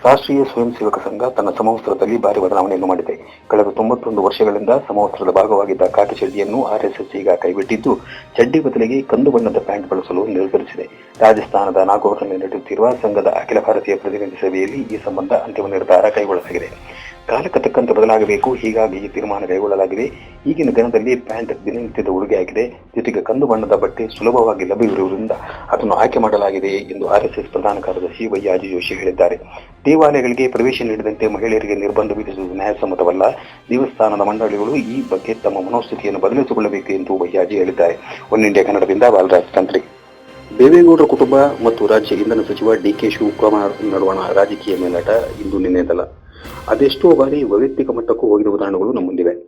ರಾಷ್ಟ್ರೀಯ ಸ್ವಯಂ ಸೇವಕ ಸಂಘ ತನ್ನ ಸಮವಸ್ತ್ರದಲ್ಲಿ ಭಾರಿ ಬದಲಾವಣೆಯನ್ನು ಮಾಡಿದೆ. ಕಳೆದ 91 ವರ್ಷಗಳಿಂದ ಸಮವಸ್ತ್ರದ ಭಾಗವಾಗಿದ್ದ ಕಾಕಿ ಚಡ್ಡಿಯನ್ನು ಆರ್ಎಸ್ಎಸ್ ಈಗ ಕೈಬಿಟ್ಟಿದ್ದು, ಚಡ್ಡಿ ಬದಲಿಗೆ ಕಂದು ಬಣ್ಣದ ಪ್ಯಾಂಟ್ ಬಳಸಲು ನಿರ್ಧರಿಸಿದೆ. ರಾಜಸ್ಥಾನದ ನಾಗೌರ್ನಲ್ಲಿ ನಡೆಯುತ್ತಿರುವ ಸಂಘದ ಅಖಿಲ ಭಾರತೀಯ ಪ್ರತಿನಿಧಿ ಸಭೆಯಲ್ಲಿ ಈ ಸಂಬಂಧ ಅಂತಿಮ ನಿರ್ಧಾರ ಕೈಗೊಳ್ಳಲಾಗಿದೆ. ಕಾಲಕ್ಕೆ ತಕ್ಕಂತೆ ಬದಲಾಗಬೇಕು, ಹೀಗಾಗಿ ಈ ತೀರ್ಮಾನ ಕೈಗೊಳ್ಳಲಾಗಿದೆ. ಈಗಿನ ದಿನದಲ್ಲಿ ಪ್ಯಾಂಟ್ ದಿನನಿತ್ಯದ ಉಡುಗೆಯಾಗಿದೆ. ಜೊತೆಗೆ ಕಂದು ಬಣ್ಣದ ಬಟ್ಟೆ ಸುಲಭವಾಗಿ ಲಭ್ಯವಿರುವುದರಿಂದ ಅದನ್ನು ಆಯ್ಕೆ ಮಾಡಲಾಗಿದೆ ಎಂದು ಆರ್ಎಸ್ಎಸ್ ಪ್ರಧಾನ ಕಾರ್ಯದರ್ಶಿ ವೈಯಾಜಿ ಜೋಶಿ ಹೇಳಿದ್ದಾರೆ. ದೇವಾಲಯಗಳಿಗೆ ಪ್ರವೇಶ ನೀಡಿದಂತೆ ಮಹಿಳೆಯರಿಗೆ ನಿರ್ಬಂಧ ವಿಧಿಸುವುದು ನ್ಯಾಯಸಮ್ಮತವಲ್ಲ. ದೇವಸ್ಥಾನದ ಮಂಡಳಿಗಳು ಈ ಬಗ್ಗೆ ತಮ್ಮ ಮನೋಸ್ಥಿತಿಯನ್ನು ಬದಲಿಸಿಕೊಳ್ಳಬೇಕು ಎಂದು ವೈಯಾಜಿ ಹೇಳಿದ್ದಾರೆ. ಒನ್ ಇಂಡಿಯಾ ಕನ್ನಡದಿಂದ ಬಾಲರಾಜ್ ತಂತ್ರಿ. ದೇವೇಗೌಡರ ಕುಟುಂಬ ಮತ್ತು ರಾಜ್ಯ ಇಂಧನ ಸಚಿವ ಡಿಕೆ ಶಿವಕುಮಾರ್ ನಡುವಣ ರಾಜಕೀಯ ಮೇಲಾಟ ಇಂದು ನಿನ್ನೆದಲ್ಲ. ಅದೆಷ್ಟೋ ಬಾರಿ ವೈಯಕ್ತಿಕ ಮಟ್ಟಕ್ಕೂ ಹೋಗಿರುವ ಉದಾಹರಣೆಗಳು ನಮ್ಮ ಮುಂದಿವೆ.